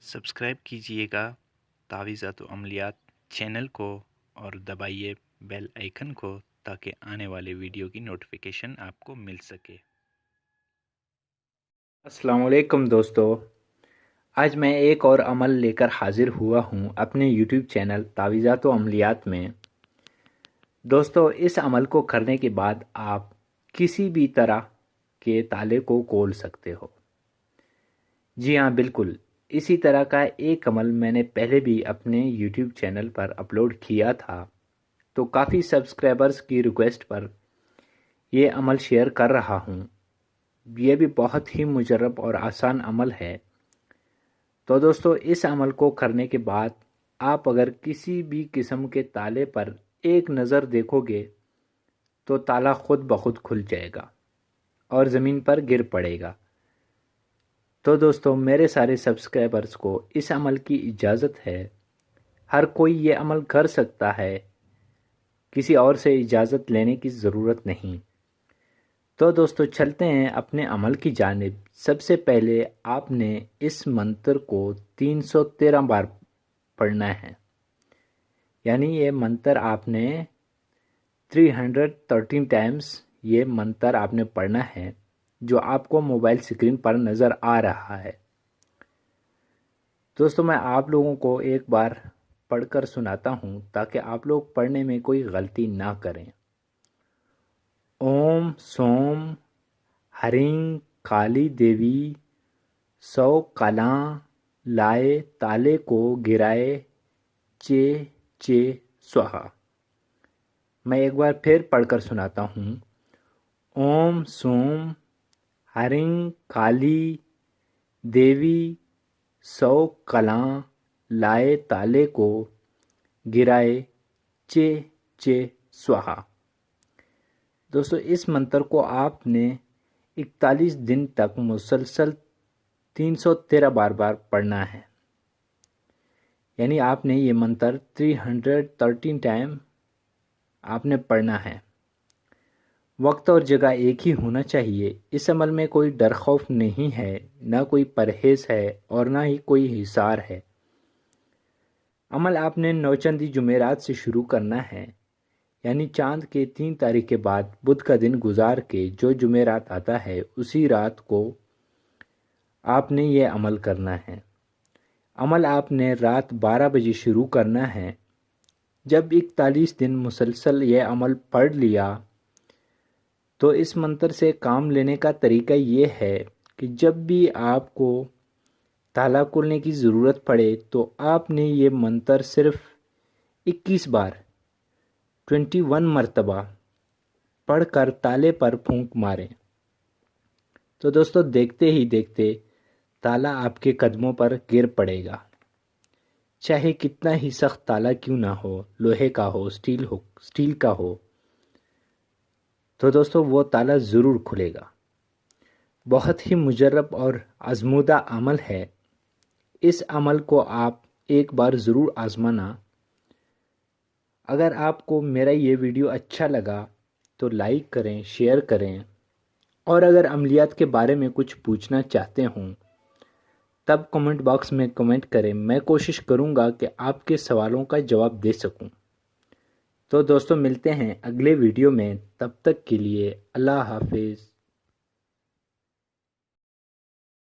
Subscribe कीजिएगा तावीज़ात व अमलियात channel को और दबाइए बेल आइकन को ताकि आने वाले वीडियो की नोटिफिकेशन आपको मिल सके। अस्सलाम वालेकुम दोस्तों। आज मैं एक और अमल लेकर हाज़िर हुआ हूँ अपने यूट्यूब चैनल तावीज़ात व अमलियात में। दोस्तों, इस अमल को करने के बाद आप किसी भी तरह के ताले को खोल सकते हो। जी हाँ, बिल्कुल इसी तरह का एक अमल मैंने पहले भी अपने यूट्यूब चैनल पर अपलोड किया था, तो काफ़ी सब्सक्राइबर्स की रिक्वेस्ट पर ये अमल शेयर कर रहा हूँ। ये भी बहुत ही मुजर्रब और आसान अमल है। तो दोस्तों, इस अमल को करने के बाद आप अगर किसी भी किस्म के ताले पर एक नज़र देखोगे तो ताला खुद ब खुद खुल जाएगा और ज़मीन पर गिर पड़ेगा। तो दोस्तों, मेरे सारे सब्सक्राइबर्स को इस अमल की इजाज़त है। हर कोई ये अमल कर सकता है, किसी और से इजाज़त लेने की ज़रूरत नहीं। तो दोस्तों, चलते हैं अपने अमल की जानिब। सबसे पहले आपने इस मंत्र को 313 बार पढ़ना है, यानी ये मंत्र आपने 313 टाइम्स ये मंत्र आपने पढ़ना है, जो आपको मोबाइल स्क्रीन पर नज़र आ रहा है। दोस्तों, मैं आप लोगों को एक बार पढ़कर सुनाता हूँ ताकि आप लोग पढ़ने में कोई गलती ना करें। ओम सोम हरिं काली देवी सौ कलां लाए ताले को गिराए चे चे स्वाहा। मैं एक बार फिर पढ़कर सुनाता हूँ। ओम सोम हरिं काली देवी सौ कलां लाए ताले को गिराए चे चे स्वाहा। दोस्तों, इस मंत्र को आपने 41 दिन तक मुसलसल 313 बार पढ़ना है, यानी आपने ये मंत्र 313 टाइम आपने पढ़ना है। वक्त और जगह एक ही होना चाहिए। इस अमल में कोई डर खौफ नहीं है, ना कोई परहेज़ है और ना ही कोई हिसार है। अमल आपने नौचंदी जुमेरात से शुरू करना है, यानी चांद के 3 तारीख के बाद बुध का दिन गुजार के जो जुमेरात आता है उसी रात को आपने ये अमल करना है। अमल आपने रात 12 बजे शुरू करना है। जब 41 दिन मुसलसल ये अमल पढ़ लिया तो इस मंत्र से काम लेने का तरीका ये है कि जब भी आपको ताला खोलने की ज़रूरत पड़े तो आपने ये मंत्र सिर्फ 21 बार 21 मरतबा पढ़कर ताले पर फूंक मारें। तो दोस्तों, देखते ही देखते ताला आपके कदमों पर गिर पड़ेगा। चाहे कितना ही सख्त ताला क्यों ना हो, लोहे का हो, स्टील का हो, तो दोस्तों वो ताला ज़रूर खुलेगा। बहुत ही मुजर्रब और आज़मूदा अमल है। इस अमल को आप एक बार ज़रूर आज़माना। अगर आपको मेरा ये वीडियो अच्छा लगा तो लाइक करें, शेयर करें, और अगर अमलियात के बारे में कुछ पूछना चाहते हों तब कमेंट बॉक्स में कमेंट करें। मैं कोशिश करूंगा कि आपके सवालों का जवाब दे सकूं। तो दोस्तों, मिलते हैं अगले वीडियो में। तब तक के लिए अल्लाह हाफिज़।